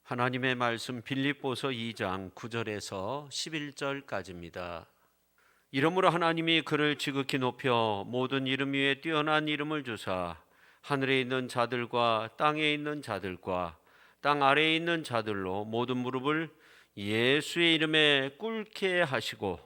하나님의 말씀 빌립보서 2장 9절에서 11절까지입니다. 이러므로 하나님이 그를 지극히 높여 모든 이름 위에 뛰어난 이름을 주사 하늘에 있는 자들과 땅에 있는 자들과 땅 아래에 있는 자들로 모든 무릎을 예수의 이름에 꿇게 하시고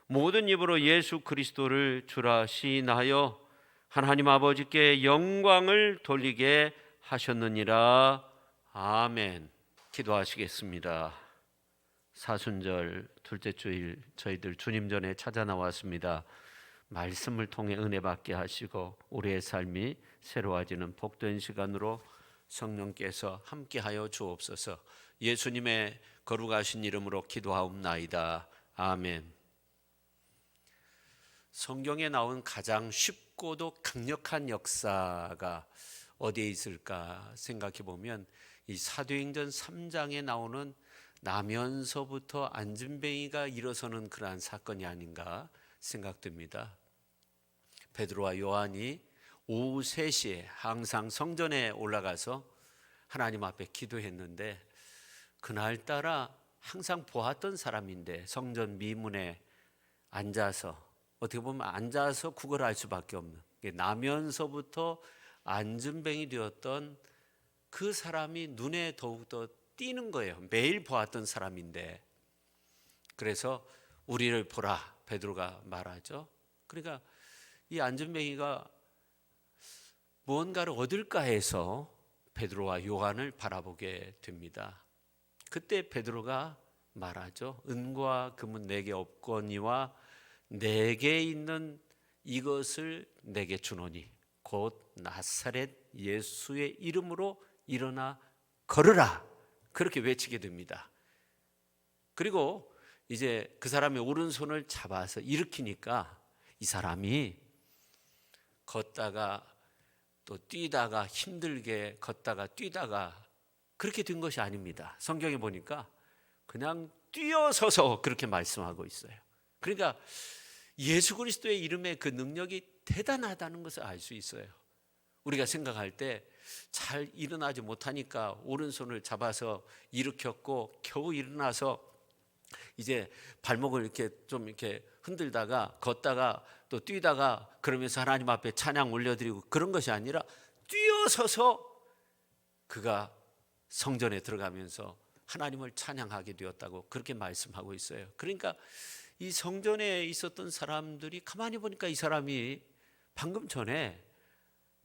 모든 입으로 예수 그리스도를 주라 시인하여 하나님 아버지께 영광을 돌리게 하셨느니라. 아멘. 기도하시겠습니다. 사순절 둘째 주일 저희들 주님 전에 찾아 나왔습니다. 말씀을 통해 은혜 받게 하시고 우리의 삶이 새로워지는 복된 시간으로 성령께서 함께하여 주옵소서. 예수님의 거룩하신 이름으로 기도하옵나이다. 아멘. 성경에 나온 가장 쉽고도 강력한 역사가 어디에 있을까 생각해 보면 이 사도행전 3장에 나오는 나면서부터 안진뱅이가 일어서는 그러한 사건이 아닌가 생각됩니다. 베드로와 요한이 오후 3시에 항상 성전에 올라가서 하나님 앞에 기도했는데 그날따라 항상 보았던 사람인데 성전 미문에 앉아서 어떻게 보면 앉아서 구걸할 수밖에 없는 나면서부터 안진뱅이 되었던 그 사람이 눈에 더욱더 띄는 거예요. 매일 보았던 사람인데. 그래서 우리를 보라 베드로가 말하죠. 그러니까 이 안진뱅이가 무언가를 얻을까 해서 베드로와 요한을 바라보게 됩니다. 그때 베드로가 말하죠. 은과 금은 내게 없거니와 내게 있는 이것을 내게 주노니 곧 나사렛 예수의 이름으로 일어나 걸으라. 그렇게 외치게 됩니다. 그리고 이제 그 사람의 오른손을 잡아서 일으키니까 이 사람이 걷다가 또 뛰다가 힘들게 걷다가 뛰다가 그렇게 된 것이 아닙니다. 성경에 보니까 그냥 뛰어서서 그렇게 말씀하고 있어요. 그러니까 예수 그리스도의 이름의 그 능력이 대단하다는 것을 알 수 있어요. 우리가 생각할 때 잘 일어나지 못하니까 오른손을 잡아서 일으켰고 겨우 일어나서 이제 발목을 이렇게 좀 이렇게 흔들다가 걷다가 또 뛰다가 그러면서 하나님 앞에 찬양 올려드리고 그런 것이 아니라 뛰어서서 그가 성전에 들어가면서 하나님을 찬양하게 되었다고 그렇게 말씀하고 있어요. 그러니까 이 성전에 있었던 사람들이 가만히 보니까 이 사람이 방금 전에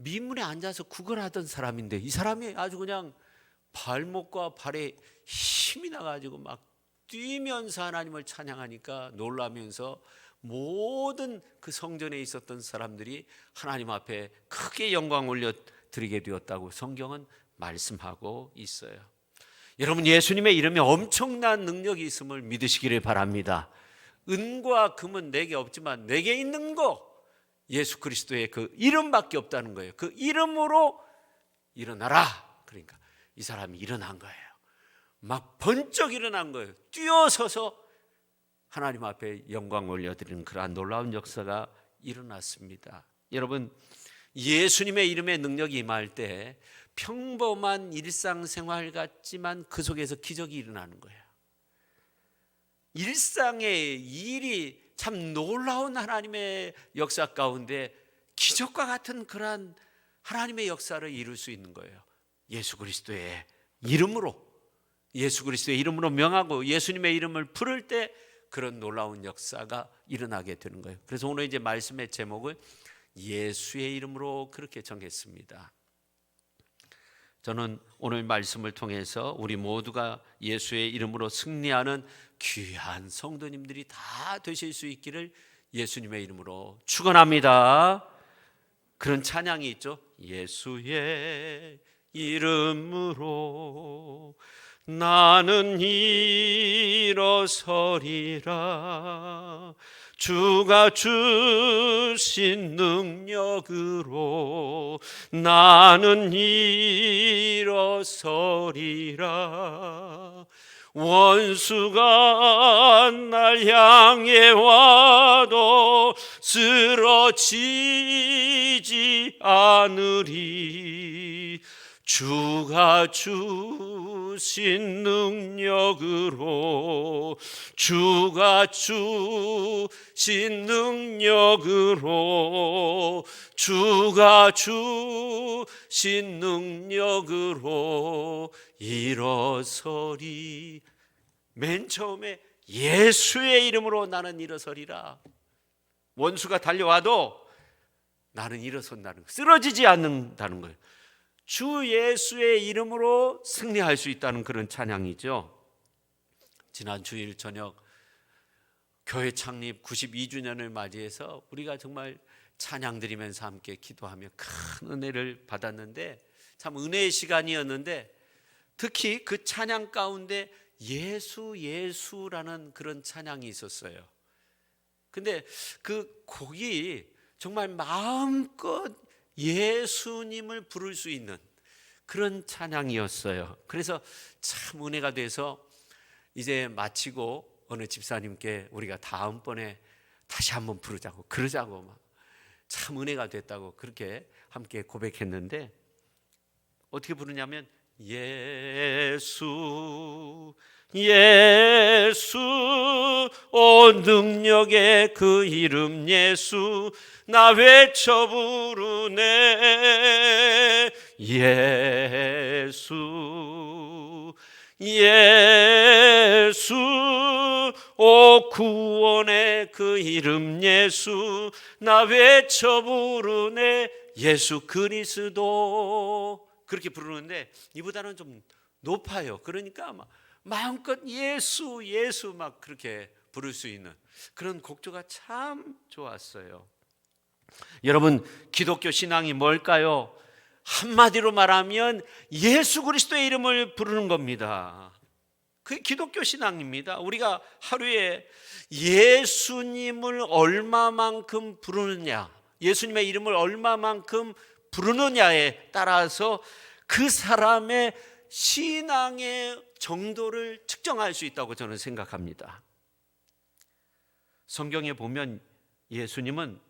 미문에 앉아서 구걸하던 사람인데 이 사람이 아주 그냥 발목과 발에 힘이 나가지고 막 뛰면서 하나님을 찬양하니까 놀라면서 모든 그 성전에 있었던 사람들이 하나님 앞에 크게 영광 올려드리게 되었다고 성경은 말씀하고 있어요. 여러분 예수님의 이름에 엄청난 능력이 있음을 믿으시기를 바랍니다. 은과 금은 내게 없지만 내게 있는 거 예수 그리스도의 그 이름밖에 없다는 거예요. 그 이름으로 일어나라. 그러니까 이 사람이 일어난 거예요. 막 번쩍 일어난 거예요. 뛰어서서 하나님 앞에 영광 올려드리는 그러한 놀라운 역사가 일어났습니다. 여러분 예수님의 이름의 능력이 임할 때 평범한 일상생활 같지만 그 속에서 기적이 일어나는 거예요. 일상의 일이 참 놀라운 하나님의 역사 가운데 기적과 같은 그러한 하나님의 역사를 이룰 수 있는 거예요. 예수 그리스도의 이름으로 명하고 예수님의 이름을 부를 때 그런 놀라운 역사가 일어나게 되는 거예요. 그래서 오늘 이제 말씀의 제목을 예수의 이름으로 그렇게 정했습니다. 저는 오늘 말씀을 통해서 우리 모두가 예수의 이름으로 승리하는 귀한 성도님들이 다 되실 수 있기를 예수님의 이름으로 축원합니다. 그런 찬양이 있죠. 예수의 이름으로 나는 일어서리라. 주가 주신 능력으로 나는 일어서리라. 원수가 날 향해 와도 쓰러지지 않으리. 주가 주신 주신 능력으로, 주가 주신 능력으로, 주가 주신 능력으로 일어서리. 맨 처음에 예수의 이름으로 나는 일어서리라. 원수가 달려와도 나는 일어선다는 거예요. 쓰러지지 않는다는 거예요. 주 예수의 이름으로 승리할 수 있다는 그런 찬양이죠. 지난 주일 저녁 교회 창립 92주년을 맞이해서 우리가 정말 찬양 드리면서 함께 기도하며 큰 은혜를 받았는데, 참 은혜의 시간이었는데, 특히 그 찬양 가운데 예수 예수라는 그런 찬양이 있었어요. 근데 그 곡이 정말 마음껏 예수님을 부를 수 있는 그런 찬양이었어요. 그래서 참 은혜가 돼서 이제 마치고 어느 집사님께 우리가 다음번에 다시 한번 부르자고 그러자고 막 참 은혜가 됐다고 그렇게 함께 고백했는데, 어떻게 부르냐면 예수 예수 오 능력의 그 이름 예수 나 외쳐 부르네. 예수 예수 오 구원의 그 이름 예수 나 외쳐 부르네. 예수 그리스도. 그렇게 부르는데 이보다는 좀 높아요. 그러니까 마음껏 예수 예수 막 그렇게 부를 수 있는 그런 곡조가 참 좋았어요. 여러분, 기독교 신앙이 뭘까요? 한마디로 말하면 예수 그리스도의 이름을 부르는 겁니다. 그게 기독교 신앙입니다. 우리가 하루에 예수님을 얼마만큼 부르느냐, 예수님의 이름을 얼마만큼 부르느냐에 따라서 그 사람의 신앙의 정도를 측정할 수 있다고 저는 생각합니다. 성경에 보면 예수님은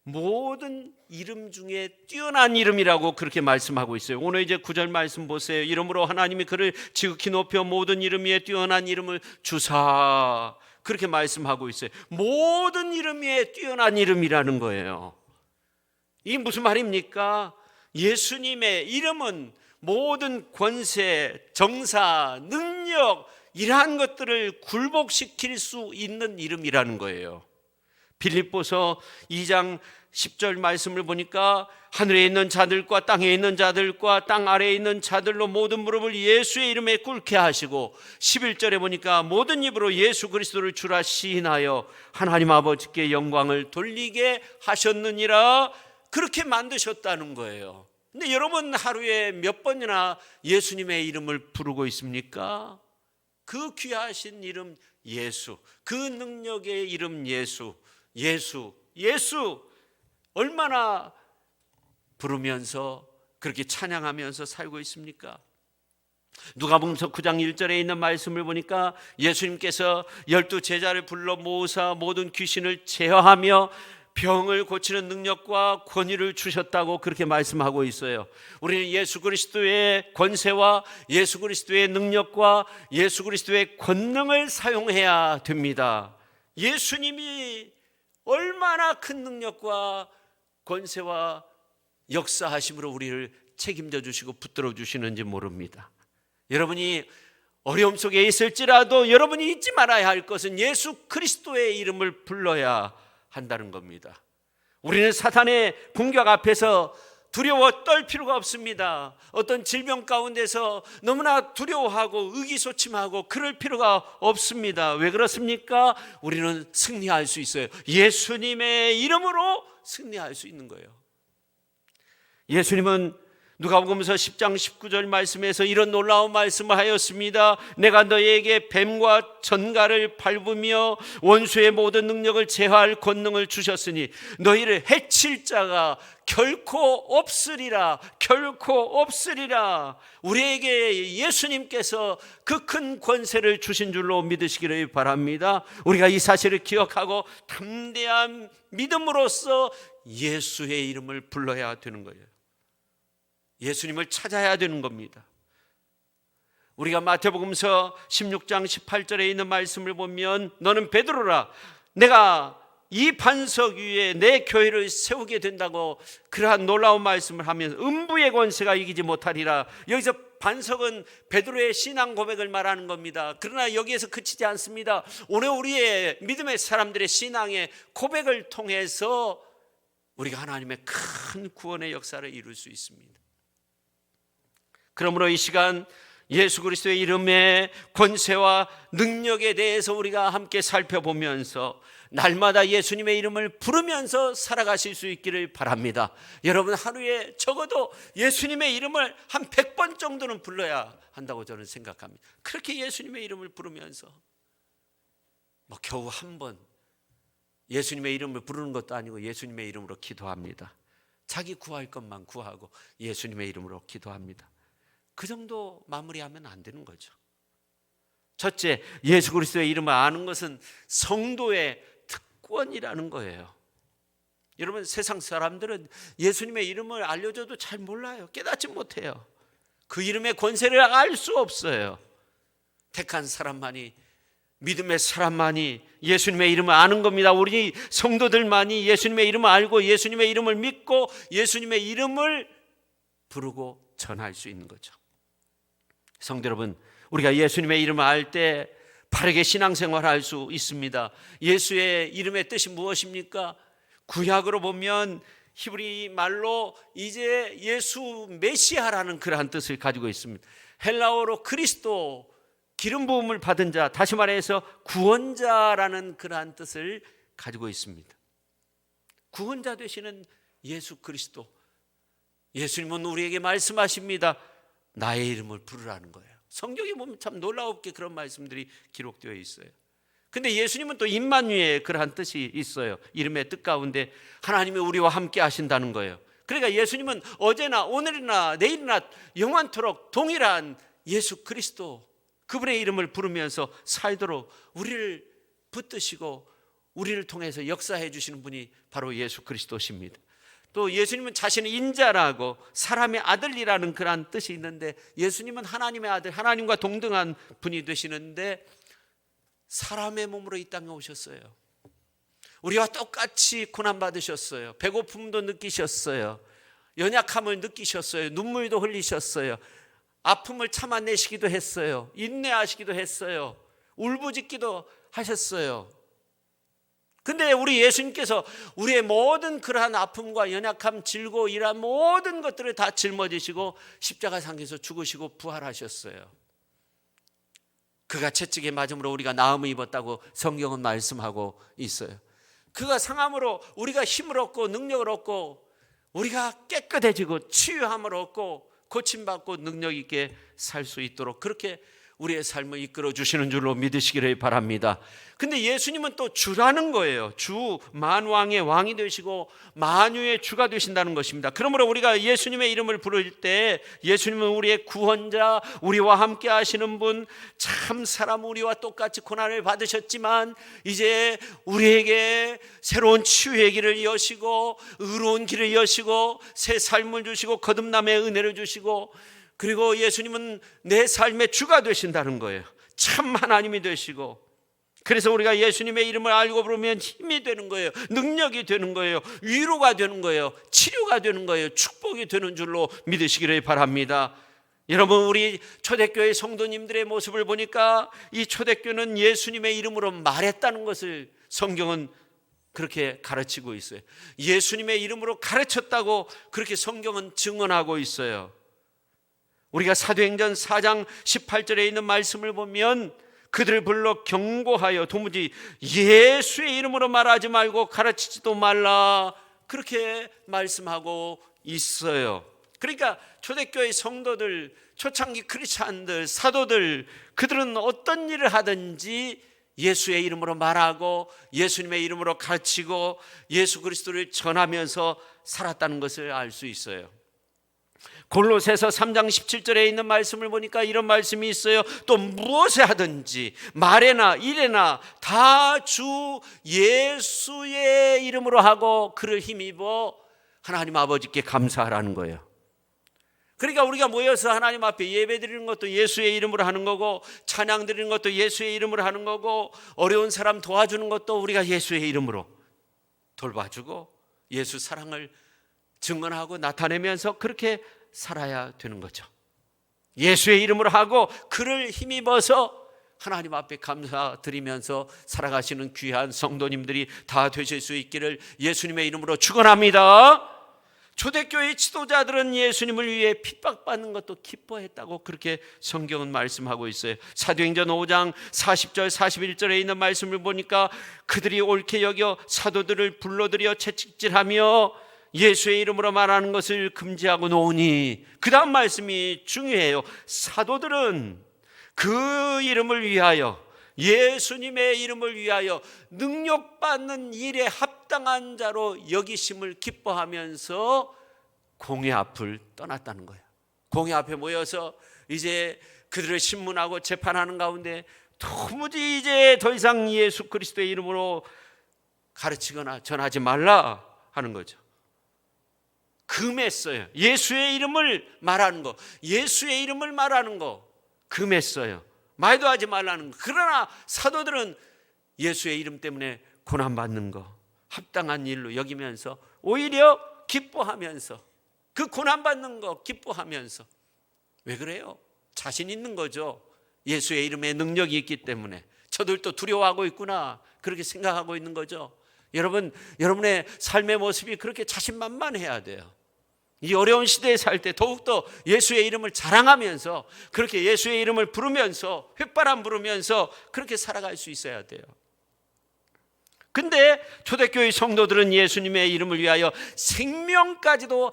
모든 이름 중에 뛰어난 이름이라고 그렇게 말씀하고 있어요. 오늘 이제 9절 말씀 보세요. 이름으로 하나님이 그를 지극히 높여 모든 이름 위에 뛰어난 이름을 주사. 그렇게 말씀하고 있어요. 모든 이름 위에 뛰어난 이름이라는 거예요. 이게 무슨 말입니까? 예수님의 이름은 모든 권세, 정사, 능력 이러한 것들을 굴복시킬 수 있는 이름이라는 거예요. 빌립보서 2장 10절 말씀을 보니까 하늘에 있는 자들과 땅에 있는 자들과 땅 아래에 있는 자들로 모든 무릎을 예수의 이름에 꿇게 하시고, 11절에 보니까 모든 입으로 예수 그리스도를 주라 시인하여 하나님 아버지께 영광을 돌리게 하셨느니라. 그렇게 만드셨다는 거예요. 근데 여러분, 하루에 몇 번이나 예수님의 이름을 부르고 있습니까? 그 귀하신 이름 예수, 그 능력의 이름 예수, 예수, 예수 얼마나 부르면서 그렇게 찬양하면서 살고 있습니까? 누가복음서 9장 1절에 있는 말씀을 보니까 예수님께서 12제자를 불러 모으사 모든 귀신을 제어하며 병을 고치는 능력과 권위를 주셨다고 그렇게 말씀하고 있어요. 우리는 예수 그리스도의 권세와 예수 그리스도의 능력과 예수 그리스도의 권능을 사용해야 됩니다. 예수님이 얼마나 큰 능력과 권세와 역사하심으로 우리를 책임져 주시고 붙들어 주시는지 모릅니다. 여러분이 어려움 속에 있을지라도 여러분이 잊지 말아야 할 것은 예수 그리스도의 이름을 불러야 한다는 겁니다. 우리는 사탄의 공격 앞에서 두려워 떨 필요가 없습니다. 어떤 질병 가운데서 너무나 두려워하고 의기소침하고 그럴 필요가 없습니다. 왜 그렇습니까? 우리는 승리할 수 있어요. 예수님의 이름으로 승리할 수 있는 거예요. 예수님은 누가복음서 10장 19절 말씀에서 이런 놀라운 말씀을 하였습니다. 내가 너희에게 뱀과 전갈을 밟으며 원수의 모든 능력을 제어할 권능을 주셨으니 너희를 해칠 자가 결코 없으리라. 결코 없으리라. 우리에게 예수님께서 그 큰 권세를 주신 줄로 믿으시기를 바랍니다. 우리가 이 사실을 기억하고 담대한 믿음으로써 예수의 이름을 불러야 되는 거예요. 예수님을 찾아야 되는 겁니다. 우리가 마태복음서 16장 18절에 있는 말씀을 보면 너는 베드로라, 내가 이 반석 위에 내 교회를 세우게 된다고 그러한 놀라운 말씀을 하면서 음부의 권세가 이기지 못하리라. 여기서 반석은 베드로의 신앙 고백을 말하는 겁니다. 그러나 여기에서 그치지 않습니다. 오늘 우리의 믿음의 사람들의 신앙의 고백을 통해서 우리가 하나님의 큰 구원의 역사를 이룰 수 있습니다. 그러므로 이 시간 예수 그리스도의 이름의 권세와 능력에 대해서 우리가 함께 살펴보면서 날마다 예수님의 이름을 부르면서 살아가실 수 있기를 바랍니다. 여러분, 하루에 적어도 예수님의 이름을 한 100번 정도는 불러야 한다고 저는 생각합니다. 그렇게 예수님의 이름을 부르면서 겨우 한 번 예수님의 이름을 부르는 것도 아니고 예수님의 이름으로 기도합니다. 자기 구할 것만 구하고 예수님의 이름으로 기도합니다. 그 정도 마무리하면 안 되는 거죠. 첫째, 예수 그리스도의 이름을 아는 것은 성도의 특권이라는 거예요. 여러분, 세상 사람들은 예수님의 이름을 알려줘도 잘 몰라요. 깨닫지 못해요. 그 이름의 권세를 알 수 없어요. 택한 사람만이, 믿음의 사람만이 예수님의 이름을 아는 겁니다. 우리 성도들만이 예수님의 이름을 알고 예수님의 이름을 믿고 예수님의 이름을 부르고 전할 수 있는 거죠. 성도 여러분, 우리가 예수님의 이름을 알 때 바르게 신앙생활을 할 수 있습니다. 예수의 이름의 뜻이 무엇입니까? 구약으로 보면 히브리 말로 이제 예수 메시아라는 그러한 뜻을 가지고 있습니다. 헬라어로 그리스도, 기름 부음을 받은 자, 다시 말해서 구원자라는 그러한 뜻을 가지고 있습니다. 구원자 되시는 예수 그리스도, 예수님은 우리에게 말씀하십니다. 나의 이름을 부르라는 거예요. 성경에 보면 참 놀라웠게 그런 말씀들이 기록되어 있어요. 근데 예수님은 또 임마누엘, 그러한 뜻이 있어요. 이름의 뜻 가운데 하나님이 우리와 함께 하신다는 거예요. 그러니까 예수님은 어제나 오늘이나 내일이나 영원토록 동일한 예수 그리스도, 그분의 이름을 부르면서 살도록 우리를 붙드시고 우리를 통해서 역사해 주시는 분이 바로 예수 그리스도십니다. 또 예수님은 자신은 인자라고 사람의 아들이라는 그런 뜻이 있는데, 예수님은 하나님의 아들, 하나님과 동등한 분이 되시는데 사람의 몸으로 이 땅에 오셨어요. 우리와 똑같이 고난받으셨어요. 배고픔도 느끼셨어요. 연약함을 느끼셨어요. 눈물도 흘리셨어요. 아픔을 참아내시기도 했어요. 인내하시기도 했어요. 울부짖기도 하셨어요. 근데 우리 예수님께서 우리의 모든 그러한 아픔과 연약함, 질고 이러한 모든 것들을 다 짊어지시고 십자가 상에서 죽으시고 부활하셨어요. 그가 채찍에 맞음으로 우리가 나음을 입었다고 성경은 말씀하고 있어요. 그가 상함으로 우리가 힘을 얻고 능력을 얻고 우리가 깨끗해지고 치유함을 얻고 고침받고 능력 있게 살 수 있도록 그렇게 우리의 삶을 이끌어 주시는 줄로 믿으시기를 바랍니다. 근데 예수님은 또 주라는 거예요. 주, 만왕의 왕이 되시고 만유의 주가 되신다는 것입니다. 그러므로 우리가 예수님의 이름을 부를 때 예수님은 우리의 구원자, 우리와 함께 하시는 분, 참 사람 우리와 똑같이 고난을 받으셨지만 이제 우리에게 새로운 치유의 길을 여시고 의로운 길을 여시고 새 삶을 주시고 거듭남의 은혜를 주시고, 그리고 예수님은 내 삶의 주가 되신다는 거예요. 참 하나님이 되시고, 그래서 우리가 예수님의 이름을 알고 부르면 힘이 되는 거예요. 능력이 되는 거예요. 위로가 되는 거예요. 치료가 되는 거예요. 축복이 되는 줄로 믿으시기를 바랍니다. 여러분, 우리 초대교회 성도님들의 모습을 보니까 이 초대교회는 예수님의 이름으로 말했다는 것을 성경은 그렇게 가르치고 있어요. 예수님의 이름으로 가르쳤다고 그렇게 성경은 증언하고 있어요. 우리가 사도행전 4장 18절에 있는 말씀을 보면 그들을 불러 경고하여 도무지 예수의 이름으로 말하지 말고 가르치지도 말라, 그렇게 말씀하고 있어요. 그러니까 초대교회 성도들, 초창기 크리스찬들, 사도들, 그들은 어떤 일을 하든지 예수의 이름으로 말하고 예수님의 이름으로 가르치고 예수 그리스도를 전하면서 살았다는 것을 알 수 있어요. 골로새서 3장 17절에 있는 말씀을 보니까 이런 말씀이 있어요. 또 무엇을 하든지 말에나 일에나 다 주 예수의 이름으로 하고 그를 힘입어 하나님 아버지께 감사하라는 거예요. 그러니까 우리가 모여서 하나님 앞에 예배 드리는 것도 예수의 이름으로 하는 거고, 찬양 드리는 것도 예수의 이름으로 하는 거고, 어려운 사람 도와주는 것도 우리가 예수의 이름으로 돌봐주고 예수 사랑을 증언하고 나타내면서 그렇게 살아야 되는 거죠. 예수의 이름으로 하고 그를 힘입어서 하나님 앞에 감사드리면서 살아가시는 귀한 성도님들이 다 되실 수 있기를 예수님의 이름으로 축원합니다. 초대교회 지도자들은 예수님을 위해 핍박받는 것도 기뻐했다고 그렇게 성경은 말씀하고 있어요. 사도행전 5장 40절 41절에 있는 말씀을 보니까 그들이 옳게 여겨 사도들을 불러들여 채찍질하며 예수의 이름으로 말하는 것을 금지하고 놓으니, 그 다음 말씀이 중요해요. 사도들은 그 이름을 위하여, 예수님의 이름을 위하여 능력받는 일에 합당한 자로 여기심을 기뻐하면서 공회 앞을 떠났다는 거예요. 공회 앞에 모여서 이제 그들을 신문하고 재판하는 가운데 도무지 이제 더 이상 예수 그리스도의 이름으로 가르치거나 전하지 말라 하는 거죠. 금했어요. 예수의 이름을 말하는 거, 예수의 이름을 말하는 거 금했어요. 말도 하지 말라는 거. 그러나 사도들은 예수의 이름 때문에 고난받는 거 합당한 일로 여기면서 오히려 기뻐하면서, 그 고난받는 거 기뻐하면서. 왜 그래요? 자신 있는 거죠. 예수의 이름에 능력이 있기 때문에. 저들도 두려워하고 있구나, 그렇게 생각하고 있는 거죠. 여러분, 여러분의 삶의 모습이 그렇게 자신만만해야 돼요. 이 어려운 시대에 살 때 더욱더 예수의 이름을 자랑하면서, 그렇게 예수의 이름을 부르면서, 휘바람 부르면서 그렇게 살아갈 수 있어야 돼요. 근데 초대교회 성도들은 예수님의 이름을 위하여 생명까지도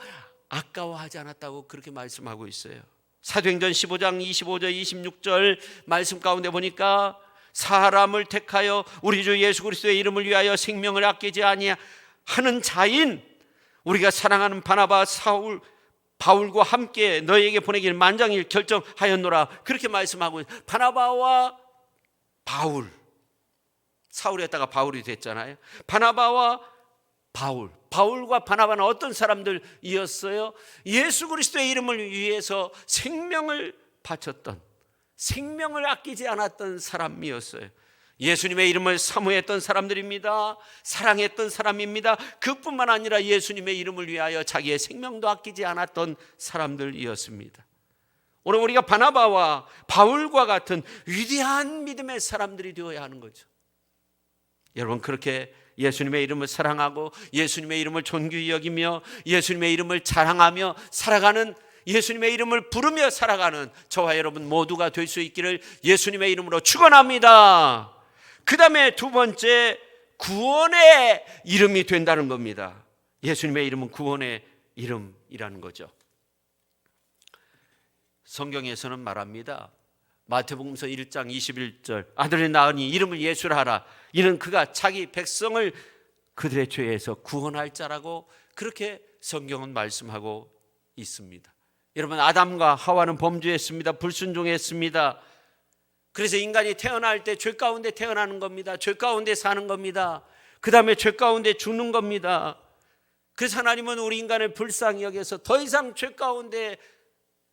아까워하지 않았다고 그렇게 말씀하고 있어요. 사도행전 15장 25절 26절 말씀 가운데 보니까 사람을 택하여 우리 주 예수 그리스도의 이름을 위하여 생명을 아끼지 아니하는 자인 우리가 사랑하는 바나바 사울 바울과 함께 너희에게 보내기를 만장일 결정하였노라, 그렇게 말씀하고, 바나바와 바울, 사울이었다가 바울이 됐잖아요. 바나바와 바울, 바울과 바나바는 어떤 사람들이었어요? 예수 그리스도의 이름을 위해서 생명을 바쳤던, 생명을 아끼지 않았던 사람이었어요. 예수님의 이름을 사모했던 사람들입니다. 사랑했던 사람입니다. 그뿐만 아니라 예수님의 이름을 위하여 자기의 생명도 아끼지 않았던 사람들이었습니다. 오늘 우리가 바나바와 바울과 같은 위대한 믿음의 사람들이 되어야 하는 거죠. 여러분, 그렇게 예수님의 이름을 사랑하고 예수님의 이름을 존귀히 여기며 예수님의 이름을 자랑하며 살아가는, 예수님의 이름을 부르며 살아가는 저와 여러분 모두가 될 수 있기를 예수님의 이름으로 축원합니다. 그 다음에 두 번째, 구원의 이름이 된다는 겁니다. 예수님의 이름은 구원의 이름이라는 거죠. 성경에서는 말합니다. 마태복음서 1장 21절, 아들을 낳으니 이름을 예수라 하라. 이는 그가 자기 백성을 그들의 죄에서 구원할 자라고 그렇게 성경은 말씀하고 있습니다. 여러분, 아담과 하와는 범죄했습니다. 불순종했습니다. 그래서 인간이 태어날 때 죄 가운데 태어나는 겁니다. 죄 가운데 사는 겁니다. 그 다음에 죄 가운데 죽는 겁니다. 그래서 하나님은 우리 인간을 불쌍히 여겨서 더 이상 죄 가운데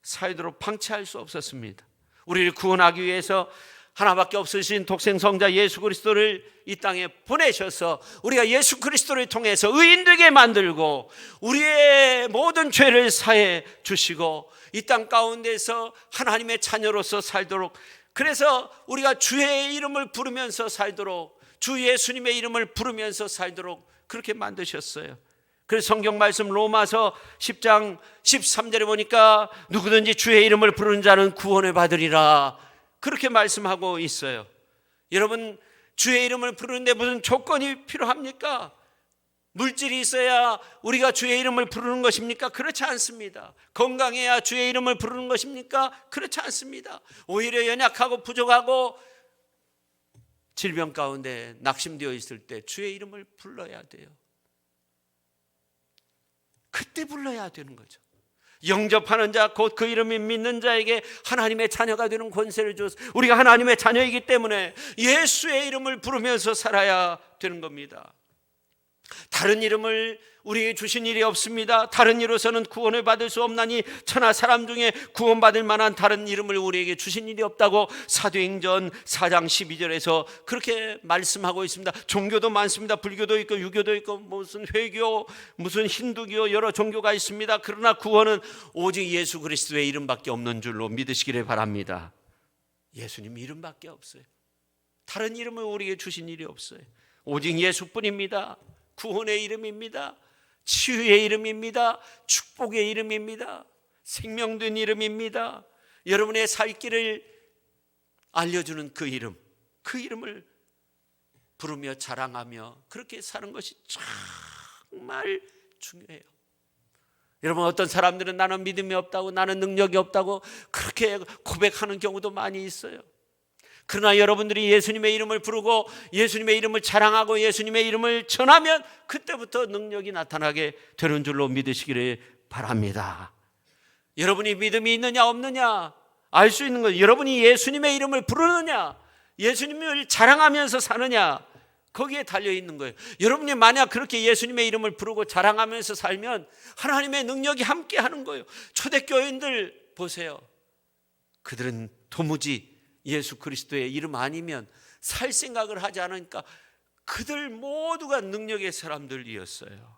살도록 방치할 수 없었습니다. 우리를 구원하기 위해서 하나밖에 없으신 독생성자 예수 그리스도를 이 땅에 보내셔서 우리가 예수 그리스도를 통해서 의인되게 만들고 우리의 모든 죄를 사해 주시고 이 땅 가운데서 하나님의 자녀로서 살도록, 그래서 우리가 주의 이름을 부르면서 살도록, 주 예수님의 이름을 부르면서 살도록 그렇게 만드셨어요. 그래서 성경 말씀 로마서 10장 13절에 보니까 누구든지 주의 이름을 부르는 자는 구원을 받으리라, 그렇게 말씀하고 있어요. 여러분, 주의 이름을 부르는데 무슨 조건이 필요합니까? 물질이 있어야 우리가 주의 이름을 부르는 것입니까? 그렇지 않습니다. 건강해야 주의 이름을 부르는 것입니까? 그렇지 않습니다. 오히려 연약하고 부족하고 질병 가운데 낙심되어 있을 때 주의 이름을 불러야 돼요. 그때 불러야 되는 거죠. 영접하는 자, 곧 그 이름을 믿는 자에게 하나님의 자녀가 되는 권세를 주어서 우리가 하나님의 자녀이기 때문에 예수의 이름을 부르면서 살아야 되는 겁니다. 다른 이름을 우리에게 주신 일이 없습니다. 다른 이로서는 구원을 받을 수 없나니 천하 사람 중에 구원받을 만한 다른 이름을 우리에게 주신 일이 없다고 사도행전 4장 12절에서 그렇게 말씀하고 있습니다. 종교도 많습니다. 불교도 있고 유교도 있고 무슨 회교, 무슨 힌두교 여러 종교가 있습니다. 그러나 구원은 오직 예수 그리스도의 이름밖에 없는 줄로 믿으시기를 바랍니다. 예수님 이름밖에 없어요. 다른 이름을 우리에게 주신 일이 없어요. 오직 예수뿐입니다. 구원의 이름입니다. 치유의 이름입니다. 축복의 이름입니다. 생명된 이름입니다. 여러분의 살 길을 알려주는 그 이름, 그 이름을 부르며 자랑하며 그렇게 사는 것이 정말 중요해요. 여러분, 어떤 사람들은 나는 믿음이 없다고, 나는 능력이 없다고 그렇게 고백하는 경우도 많이 있어요. 그러나 여러분들이 예수님의 이름을 부르고 예수님의 이름을 자랑하고 예수님의 이름을 전하면 그때부터 능력이 나타나게 되는 줄로 믿으시기를 바랍니다. 여러분이 믿음이 있느냐 없느냐 알 수 있는 거예요. 여러분이 예수님의 이름을 부르느냐, 예수님을 자랑하면서 사느냐, 거기에 달려있는 거예요. 여러분이 만약 그렇게 예수님의 이름을 부르고 자랑하면서 살면 하나님의 능력이 함께 하는 거예요. 초대교인들 보세요. 그들은 도무지 예수 그리스도의 이름 아니면 살 생각을 하지 않으니까 그들 모두가 능력의 사람들이었어요.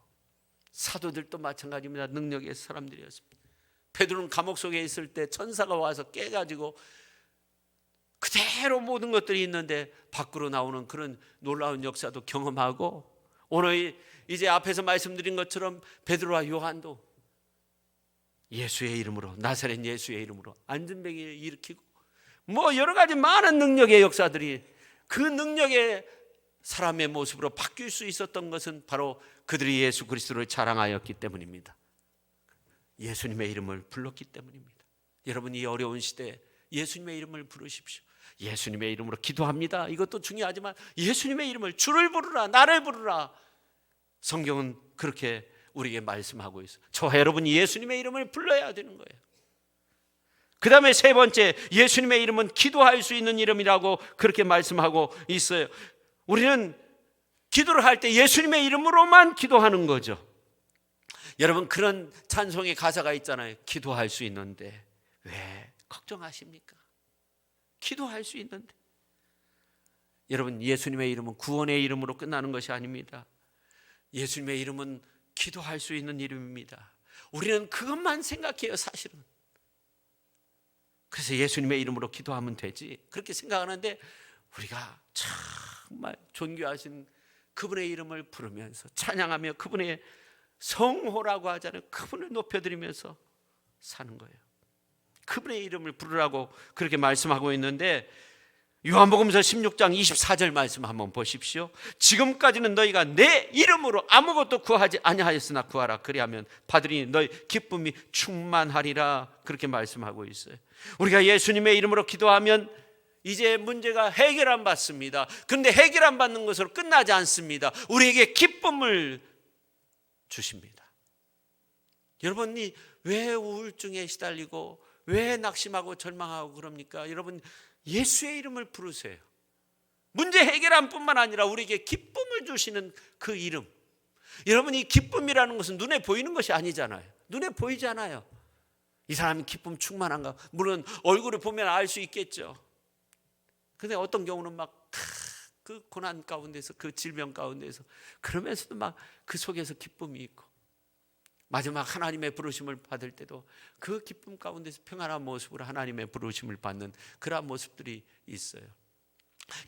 사도들도 마찬가지입니다. 능력의 사람들이었습니다. 베드로는 감옥 속에 있을 때 천사가 와서 깨가지고 그대로 모든 것들이 있는데 밖으로 나오는 그런 놀라운 역사도 경험하고, 오늘 이제 앞에서 말씀드린 것처럼 베드로와 요한도 예수의 이름으로, 나사렛 예수의 이름으로 안전병을 일으키고 뭐 여러 가지 많은 능력의 역사들이, 그 능력의 사람의 모습으로 바뀔 수 있었던 것은 바로 그들이 예수 그리스도를 자랑하였기 때문입니다. 예수님의 이름을 불렀기 때문입니다. 여러분, 이 어려운 시대에 예수님의 이름을 부르십시오. 예수님의 이름으로 기도합니다. 이것도 중요하지만 예수님의 이름을, 주를 부르라, 나를 부르라. 성경은 그렇게 우리에게 말씀하고 있어요. 저와 여러분이 예수님의 이름을 불러야 되는 거예요. 그 다음에 세 번째, 예수님의 이름은 기도할 수 있는 이름이라고 그렇게 말씀하고 있어요. 우리는 기도를 할 때 예수님의 이름으로만 기도하는 거죠. 여러분, 그런 찬송의 가사가 있잖아요. 기도할 수 있는데 왜 걱정하십니까? 기도할 수 있는데. 여러분, 예수님의 이름은 구원의 이름으로 끝나는 것이 아닙니다. 예수님의 이름은 기도할 수 있는 이름입니다. 우리는 그것만 생각해요, 사실은. 그래서 예수님의 이름으로 기도하면 되지, 그렇게 생각하는데 우리가 정말 존귀하신 그분의 이름을 부르면서 찬양하며 그분의 성호라고 하잖아요. 그분을 높여드리면서 사는 거예요. 그분의 이름을 부르라고 그렇게 말씀하고 있는데, 요한복음서 16장 24절 말씀 한번 보십시오. 지금까지는 너희가 내 이름으로 아무것도 구하지 아니하였으나 구하라, 그리하면 받으리니 너희 기쁨이 충만하리라, 그렇게 말씀하고 있어요. 우리가 예수님의 이름으로 기도하면 이제 문제가 해결 안 받습니다. 그런데 해결 안 받는 것으로 끝나지 않습니다. 우리에게 기쁨을 주십니다. 여러분이 왜 우울증에 시달리고 왜 낙심하고 절망하고 그럽니까? 여러분, 예수의 이름을 부르세요. 문제 해결함 뿐만 아니라 우리에게 기쁨을 주시는 그 이름. 여러분, 이 기쁨이라는 것은 눈에 보이는 것이 아니잖아요. 눈에 보이지 않아요. 이 사람이 기쁨 충만한가? 물론 얼굴을 보면 알 수 있겠죠. 근데 어떤 경우는 막 그 고난 가운데서, 그 질병 가운데서, 그러면서도 막 그 속에서 기쁨이 있고, 마지막 하나님의 부르심을 받을 때도 그 기쁨 가운데서 평안한 모습으로 하나님의 부르심을 받는 그러한 모습들이 있어요.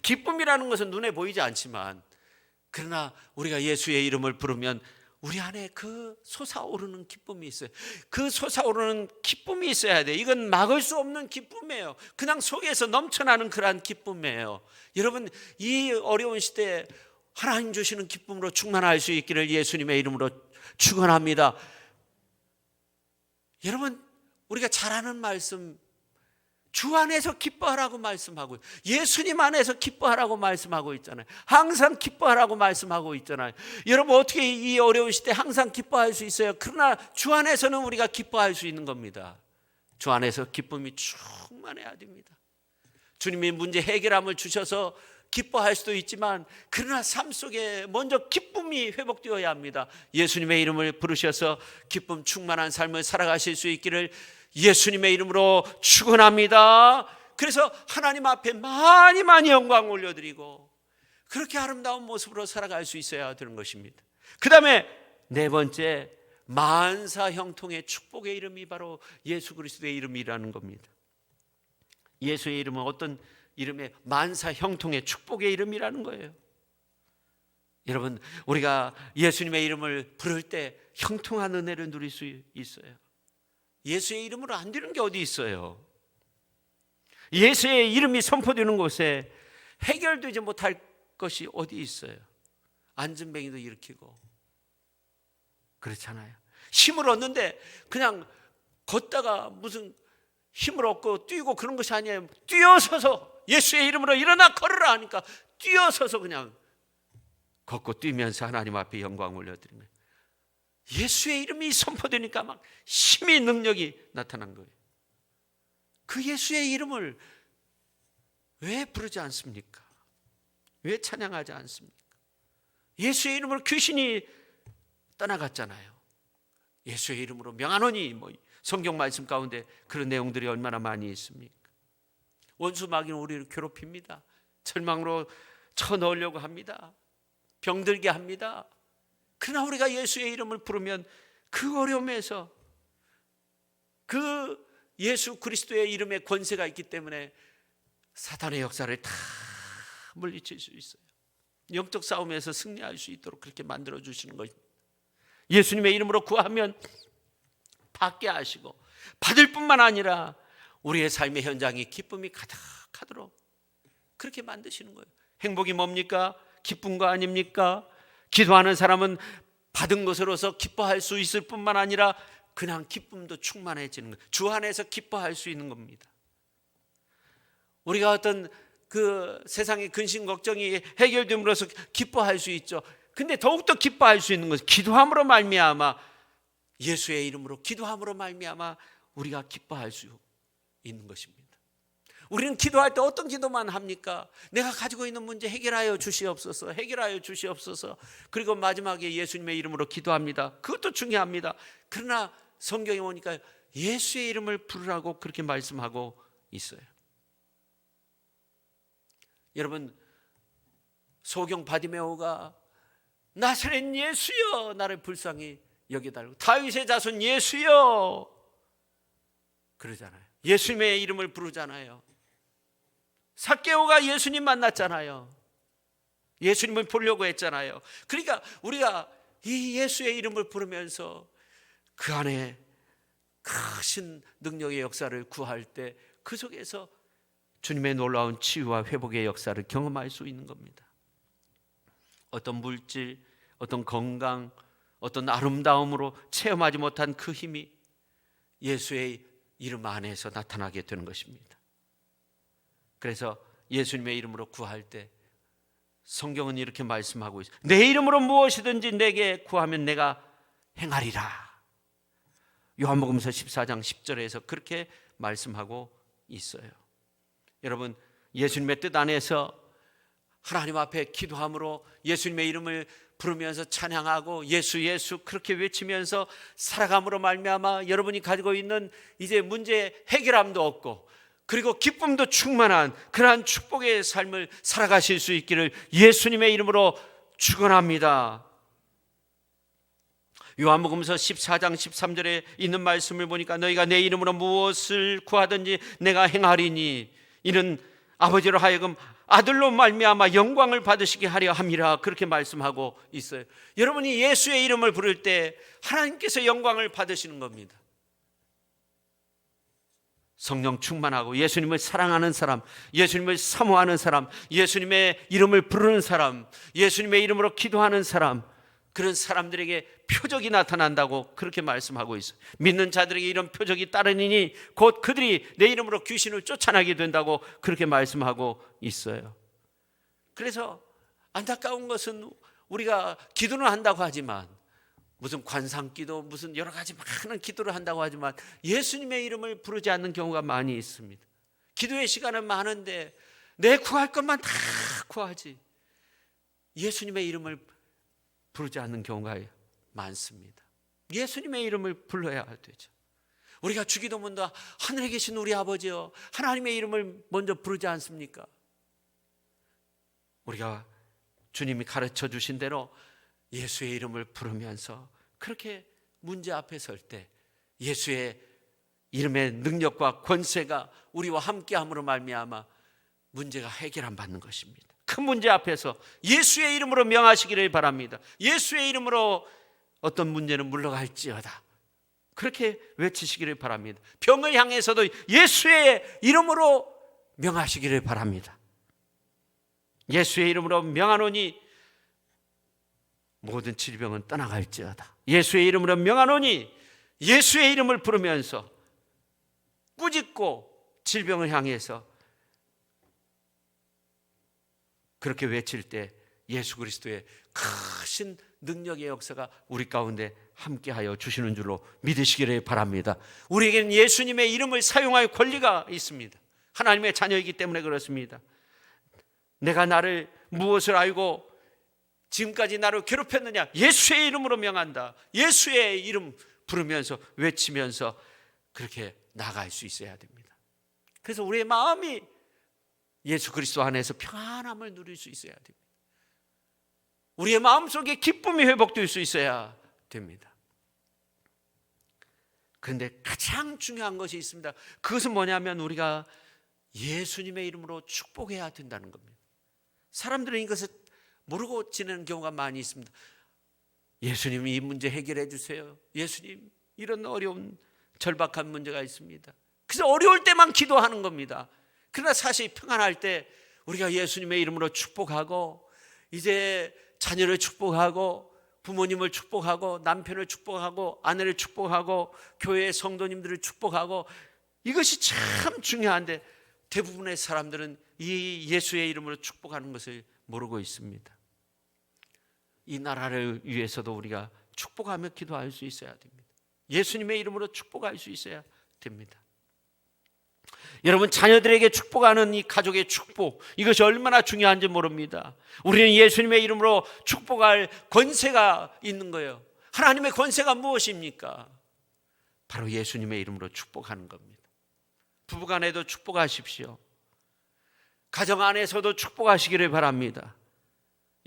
기쁨이라는 것은 눈에 보이지 않지만, 그러나 우리가 예수의 이름을 부르면 우리 안에 그 솟아오르는 기쁨이 있어요. 그 솟아오르는 기쁨이 있어야 돼요. 이건 막을 수 없는 기쁨이에요. 그냥 속에서 넘쳐나는 그러한 기쁨이에요. 여러분, 이 어려운 시대에 하나님 주시는 기쁨으로 충만할 수 있기를 예수님의 이름으로 축원합니다. 여러분, 우리가 잘 아는 말씀, 주 안에서 기뻐하라고 말씀하고, 예수님 안에서 기뻐하라고 말씀하고 있잖아요. 항상 기뻐하라고 말씀하고 있잖아요. 여러분, 어떻게 이 어려운 시대에 항상 기뻐할 수 있어요? 그러나 주 안에서는 우리가 기뻐할 수 있는 겁니다. 주 안에서 기쁨이 충만해야 됩니다. 주님이 문제 해결함을 주셔서 기뻐할 수도 있지만 그러나 삶 속에 먼저 기쁨이 회복되어야 합니다. 예수님의 이름을 부르셔서 기쁨 충만한 삶을 살아가실 수 있기를 예수님의 이름으로 축원합니다. 그래서 하나님 앞에 많이 영광 올려드리고 그렇게 아름다운 모습으로 살아갈 수 있어야 되는 것입니다. 그 다음에 네 번째, 만사 형통의 축복의 이름이 바로 예수 그리스도의 이름이라는 겁니다. 예수의 이름은 어떤 이름의 만사 형통의 축복의 이름이라는 거예요. 여러분, 우리가 예수님의 이름을 부를 때 형통한 은혜를 누릴 수 있어요. 예수의 이름으로 안 되는 게 어디 있어요? 예수의 이름이 선포되는 곳에 해결되지 못할 것이 어디 있어요? 안전뱅이도 일으키고 그렇잖아요. 힘을 얻는데 그냥 걷다가 무슨 힘을 얻고 뛰고 그런 것이 아니에요. 뛰어서서 예수의 이름으로 일어나 걸으라 하니까 뛰어서서 그냥 걷고 뛰면서 하나님 앞에 영광 올려드리는 거예요. 예수의 이름이 선포되니까 막 힘이, 능력이 나타난 거예요. 그 예수의 이름을 왜 부르지 않습니까? 왜 찬양하지 않습니까? 예수의 이름으로 귀신이 떠나갔잖아요. 예수의 이름으로 명하노니, 성경 말씀 가운데 그런 내용들이 얼마나 많이 있습니까? 원수 마귀는 우리를 괴롭힙니다. 절망으로 쳐넣으려고 합니다. 병들게 합니다. 그러나 우리가 예수의 이름을 부르면 그 어려움에서 그 예수 그리스도의 이름에 권세가 있기 때문에 사탄의 역사를 다 물리칠 수 있어요. 영적 싸움에서 승리할 수 있도록 그렇게 만들어 주시는 것입니다. 예수님의 이름으로 구하면 받게 하시고 받을 뿐만 아니라 우리의 삶의 현장이 기쁨이 가득하도록 그렇게 만드시는 거예요. 행복이 뭡니까? 기쁜 거 아닙니까? 기도하는 사람은 받은 것으로서 기뻐할 수 있을 뿐만 아니라 그냥 기쁨도 충만해지는 거예요. 주 안에서 기뻐할 수 있는 겁니다. 우리가 어떤 그 세상의 근심 걱정이 해결됨으로써 기뻐할 수 있죠. 근데 더욱더 기뻐할 수 있는 것은 기도함으로 말미암아, 예수의 이름으로 기도함으로 말미암아 우리가 기뻐할 수 있는 것입니다. 우리는 기도할 때 어떤 기도만 합니까? 내가 가지고 있는 문제 해결하여 주시옵소서, 해결하여 주시옵소서. 그리고 마지막에 예수님의 이름으로 기도합니다. 그것도 중요합니다. 그러나 성경에 보니까 예수의 이름을 부르라고 그렇게 말씀하고 있어요. 여러분, 소경 바디메오가 나사렛 예수여 나를 불쌍히 여겨달라고, 다윗의 자손 예수여 그러잖아요. 예수님의 이름을 부르잖아요. 삭개오가 예수님 만났잖아요. 예수님을 보려고 했잖아요. 그러니까 우리가 이 예수의 이름을 부르면서 그 안에 크신 능력의 역사를 구할 때 그 속에서 주님의 놀라운 치유와 회복의 역사를 경험할 수 있는 겁니다. 어떤 물질, 어떤 건강, 어떤 아름다움으로 체험하지 못한 그 힘이 예수의 이름 안에서 나타나게 되는 것입니다. 그래서 예수님의 이름으로 구할 때 성경은 이렇게 말씀하고 있어요. 내 이름으로 무엇이든지 내게 구하면 내가 행하리라. 요한복음서 14장 10절에서 그렇게 말씀하고 있어요. 여러분, 예수님의 뜻 안에서 하나님 앞에 기도함으로 예수님의 이름을 부르면서 찬양하고 예수 예수 그렇게 외치면서 살아감으로 말미암아 여러분이 가지고 있는 이제 문제 해결함도 없고 그리고 기쁨도 충만한 그러한 축복의 삶을 살아가실 수 있기를 예수님의 이름으로 축원합니다. 요한복음서 14장 13절에 있는 말씀을 보니까 너희가 내 이름으로 무엇을 구하든지 내가 행하리니 이는 아버지로 하여금 아들로 말미암아 영광을 받으시게 하려 함이라 그렇게 말씀하고 있어요. 여러분이 예수의 이름을 부를 때 하나님께서 영광을 받으시는 겁니다. 성령 충만하고 예수님을 사랑하는 사람, 예수님을 사모하는 사람, 예수님의 이름을 부르는 사람, 예수님의 이름으로 기도하는 사람, 그런 사람들에게 표적이 나타난다고 그렇게 말씀하고 있어요. 믿는 자들에게 이런 표적이 따르니 곧 그들이 내 이름으로 귀신을 쫓아나게 된다고 그렇게 말씀하고 있어요. 그래서 안타까운 것은 우리가 기도는 한다고 하지만 무슨 관상기도 무슨 여러 가지 많은 기도를 한다고 하지만 예수님의 이름을 부르지 않는 경우가 많이 있습니다. 기도의 시간은 많은데 내 구할 것만 다 구하지 예수님의 이름을 부르지 않는 경우가 많습니다. 예수님의 이름을 불러야 되죠. 우리가 주기도문도 하늘에 계신 우리 아버지여 하나님의 이름을 먼저 부르지 않습니까? 우리가 주님이 가르쳐 주신 대로 예수의 이름을 부르면서 그렇게 문제 앞에 설 때 예수의 이름의 능력과 권세가 우리와 함께함으로 말미암아 문제가 해결 안 받는 것입니다. 큰 문제 앞에서 예수의 이름으로 명하시기를 바랍니다. 예수의 이름으로 어떤 문제는 물러갈지어다. 그렇게 외치시기를 바랍니다. 병을 향해서도 예수의 이름으로 명하시기를 바랍니다. 예수의 이름으로 명하노니 모든 질병은 떠나갈지어다. 예수의 이름으로 명하노니 예수의 이름을 부르면서 꾸짖고 질병을 향해서 그렇게 외칠 때 예수 그리스도의 크신 능력의 역사가 우리 가운데 함께하여 주시는 줄로 믿으시기를 바랍니다. 우리에게는 예수님의 이름을 사용할 권리가 있습니다. 하나님의 자녀이기 때문에 그렇습니다. 내가 나를 무엇을 알고 지금까지 나를 괴롭혔느냐? 예수의 이름으로 명한다. 예수의 이름 부르면서 외치면서 그렇게 나아갈 수 있어야 됩니다. 그래서 우리의 마음이 예수 그리스도 안에서 평안함을 누릴 수 있어야 됩니다. 우리의 마음속에 기쁨이 회복될 수 있어야 됩니다. 그런데 가장 중요한 것이 있습니다. 그것은 뭐냐면 우리가 예수님의 이름으로 축복해야 된다는 겁니다. 사람들은 이것을 모르고 지내는 경우가 많이 있습니다. 예수님 이 문제 해결해 주세요. 예수님 이런 어려운 절박한 문제가 있습니다. 그래서 어려울 때만 기도하는 겁니다. 그러나 사실 평안할 때 우리가 예수님의 이름으로 축복하고 이제 자녀를 축복하고 부모님을 축복하고 남편을 축복하고 아내를 축복하고 교회의 성도님들을 축복하고 이것이 참 중요한데 대부분의 사람들은 이 예수의 이름으로 축복하는 것을 모르고 있습니다. 이 나라를 위해서도 우리가 축복하며 기도할 수 있어야 됩니다. 예수님의 이름으로 축복할 수 있어야 됩니다. 여러분 자녀들에게 축복하는 이 가족의 축복 이것이 얼마나 중요한지 모릅니다. 우리는 예수님의 이름으로 축복할 권세가 있는 거예요. 하나님의 권세가 무엇입니까? 바로 예수님의 이름으로 축복하는 겁니다. 부부간에도 축복하십시오. 가정 안에서도 축복하시기를 바랍니다.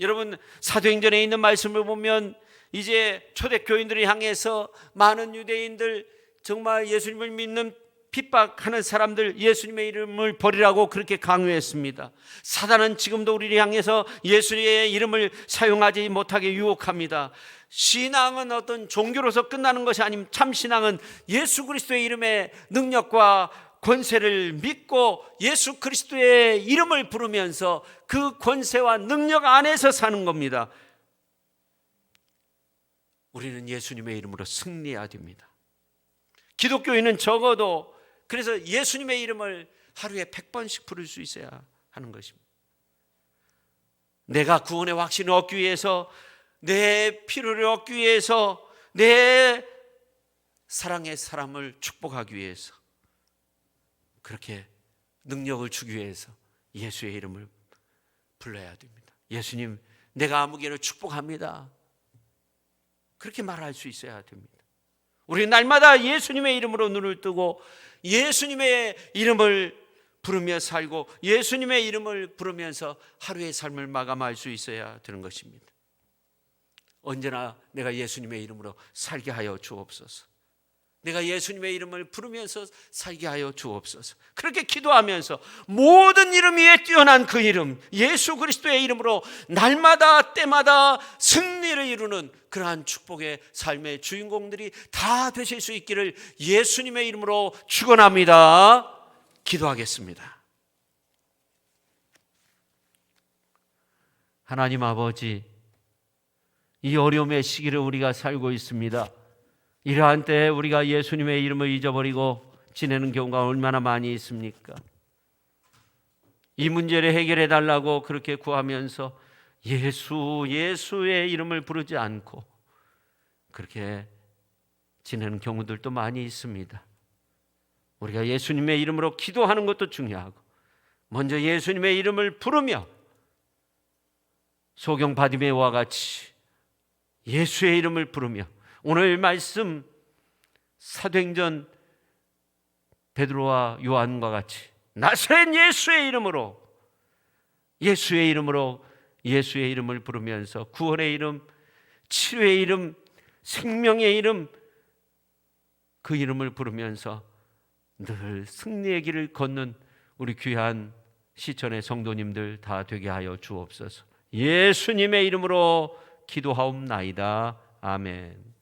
여러분 사도행전에 있는 말씀을 보면 이제 초대교인들을 향해서 많은 유대인들 정말 예수님을 믿는 핍박하는 사람들 예수님의 이름을 버리라고 그렇게 강요했습니다. 사단은 지금도 우리를 향해서 예수의 이름을 사용하지 못하게 유혹합니다. 신앙은 어떤 종교로서 끝나는 것이 아님 참 신앙은 예수 그리스도의 이름의 능력과 권세를 믿고 예수 그리스도의 이름을 부르면서 그 권세와 능력 안에서 사는 겁니다. 우리는 예수님의 이름으로 승리해야 됩니다. 기독교인은 적어도 그래서 예수님의 이름을 하루에 100번씩 부를 수 있어야 하는 것입니다. 내가 구원의 확신을 얻기 위해서 내 필요를 얻기 위해서 내 사랑의 사람을 축복하기 위해서 그렇게 능력을 주기 위해서 예수의 이름을 불러야 됩니다. 예수님 내가 아무개를 축복합니다. 그렇게 말할 수 있어야 됩니다. 우리 날마다 예수님의 이름으로 눈을 뜨고 예수님의 이름을 부르며 살고 예수님의 이름을 부르면서 하루의 삶을 마감할 수 있어야 되는 것입니다. 언제나 내가 예수님의 이름으로 살게 하여 주옵소서. 내가 예수님의 이름을 부르면서 살게 하여 주옵소서. 그렇게 기도하면서 모든 이름 위에 뛰어난 그 이름 예수 그리스도의 이름으로 날마다 때마다 승리를 이루는 그러한 축복의 삶의 주인공들이 다 되실 수 있기를 예수님의 이름으로 축원합니다. 기도하겠습니다. 하나님 아버지, 이 어려움의 시기를 우리가 살고 있습니다. 이러한 때에 우리가 예수님의 이름을 잊어버리고 지내는 경우가 얼마나 많이 있습니까? 이 문제를 해결해 달라고 그렇게 구하면서 예수의 이름을 부르지 않고 그렇게 지내는 경우들도 많이 있습니다. 우리가 예수님의 이름으로 기도하는 것도 중요하고 먼저 예수님의 이름을 부르며 소경 바디메오와 같이 예수의 이름을 부르며, 오늘 말씀 사도행전 베드로와 요한과 같이 나사렛 예수의 이름으로, 예수의 이름으로, 예수의 이름을 부르면서 구원의 이름, 치료의 이름, 생명의 이름, 그 이름을 부르면서 늘 승리의 길을 걷는 우리 귀한 시천의 성도님들 다 되게 하여 주옵소서. 예수님의 이름으로 기도하옵나이다. 아멘.